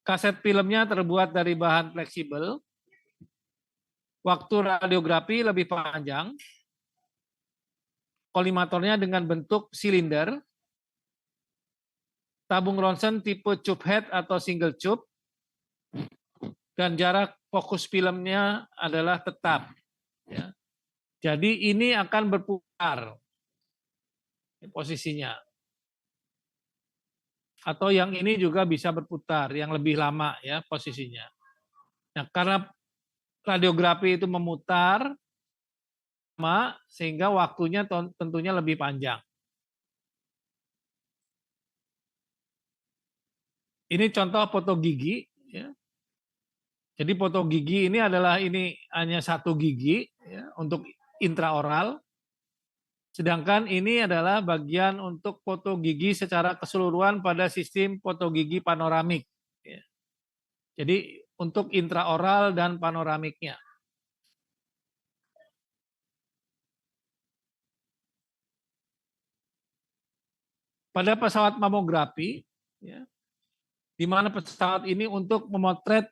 Kaset filmnya terbuat dari bahan fleksibel. Waktu radiografi lebih panjang. Kolimatornya dengan bentuk silinder. Tabung ronsen tipe tube head atau single tube. Dan jarak fokus filmnya adalah tetap. Ya. Jadi ini akan berputar posisinya. Atau yang ini juga bisa berputar, yang lebih lama ya posisinya. Nah, karena radiografi itu memutar, sehingga waktunya tentunya lebih panjang. Ini contoh foto gigi. Ya. Jadi foto gigi ini adalah ini hanya 1 gigi ya, untuk intraoral. Sedangkan ini adalah bagian untuk foto gigi secara keseluruhan pada sistem foto gigi panoramik. Ya. Jadi untuk intraoral dan panoramiknya. Pada pesawat mamografi, ya, di mana pesawat ini untuk memotret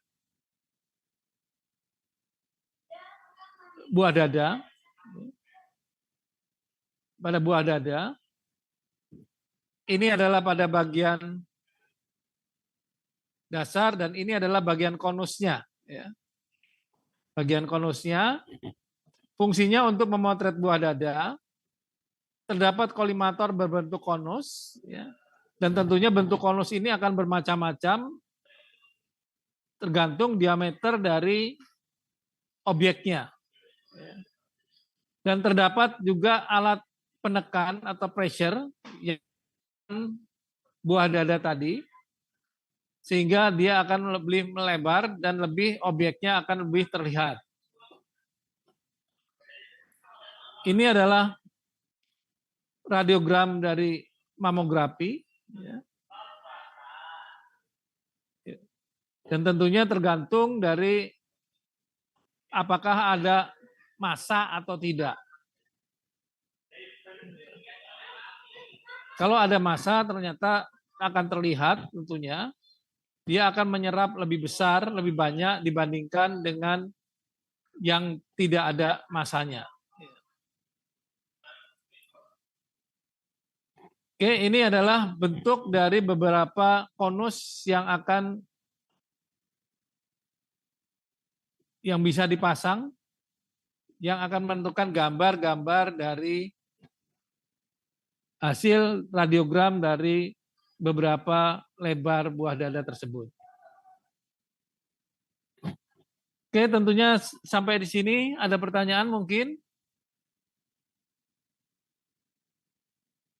buah dada. Pada buah dada, ini adalah pada bagian dasar dan ini adalah bagian konusnya. Ya. Bagian konusnya, fungsinya untuk memotret buah dada. Terdapat kolimator berbentuk konus, ya. Dan tentunya bentuk konus ini akan bermacam-macam tergantung diameter dari objeknya. Dan terdapat juga alat penekan atau pressure yang buah dada tadi, sehingga dia akan lebih melebar dan lebih objeknya akan lebih terlihat. Ini adalah radiogram dari mamografi. Dan tentunya tergantung dari apakah ada massa atau tidak. Kalau ada massa ternyata akan terlihat tentunya dia akan menyerap lebih besar, lebih banyak dibandingkan dengan yang tidak ada massanya. Oke, ini adalah bentuk dari beberapa konus yang bisa dipasang, yang akan menentukan gambar-gambar dari hasil radiogram dari beberapa lebar buah dada tersebut. Oke, tentunya sampai di sini ada pertanyaan mungkin?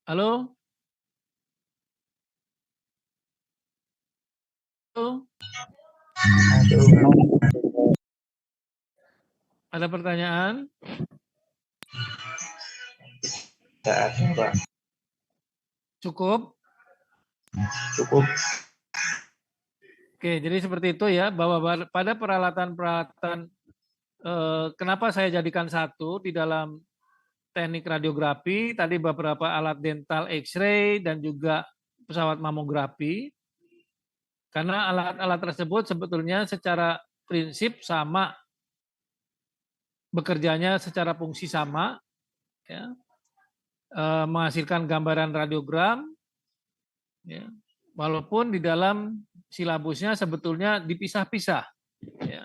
Halo? Halo? Ada pertanyaan? Tidak ada, Pak. Cukup? Cukup. Oke, jadi seperti itu ya, bahwa pada peralatan-peralatan, kenapa saya jadikan satu di dalam teknik radiografi, tadi beberapa alat dental X-ray dan juga pesawat mamografi, karena alat-alat tersebut sebetulnya secara prinsip sama, bekerjanya secara fungsi sama, ya, menghasilkan gambaran radiogram, ya, walaupun di dalam silabusnya sebetulnya dipisah-pisah, ya.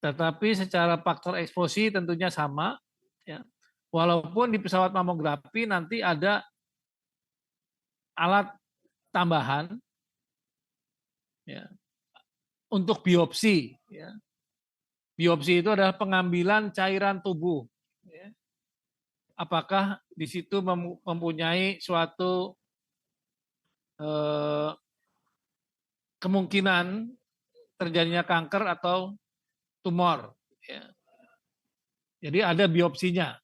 Tetapi secara faktor eksposi tentunya sama, ya. Walaupun di pesawat mamografi nanti ada alat tambahan, ya, untuk biopsi. Ya. Biopsi itu adalah pengambilan cairan tubuh. Ya. Apakah di situ mempunyai suatu kemungkinan terjadinya kanker atau tumor. Ya. Jadi ada biopsinya.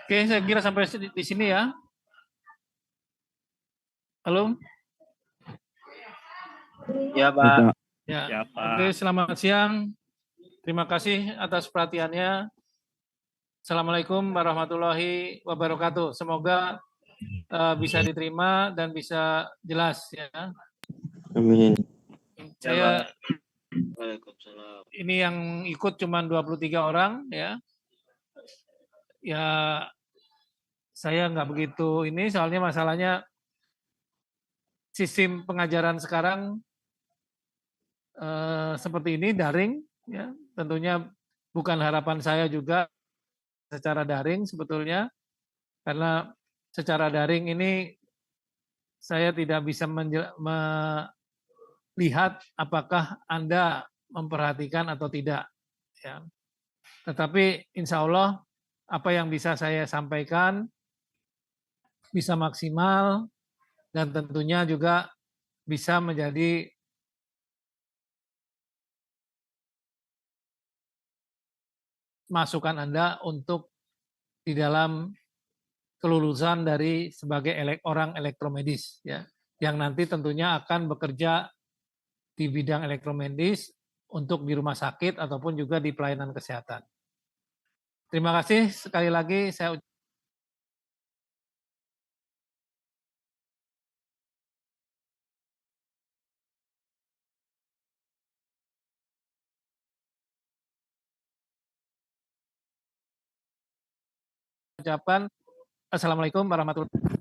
Oke, saya kira sampai di sini ya. Halo? Ya, Pak. Ya. Ya, Pak. Oke, selamat siang. Terima kasih atas perhatiannya. Assalamualaikum warahmatullahi wabarakatuh. Semoga bisa diterima dan bisa jelas ya. Amin. Saya Waalaikumsalam. ini yang ikut cuma 23 orang ya. Ya saya nggak begitu ini soalnya masalahnya sistem pengajaran sekarang seperti ini daring ya. Tentunya bukan harapan saya juga secara daring sebetulnya karena secara daring ini saya tidak bisa melihat apakah Anda memperhatikan atau tidak. Ya. Tetapi insya Allah apa yang bisa saya sampaikan bisa maksimal dan tentunya juga bisa menjadi masukan Anda untuk di dalam kelulusan dari sebagai orang elektromedis ya, yang nanti tentunya akan bekerja di bidang elektromedis untuk di rumah sakit ataupun juga di pelayanan kesehatan. Terima kasih sekali lagi saya ucapkan Assalamualaikum warahmatullahi wabarakatuh.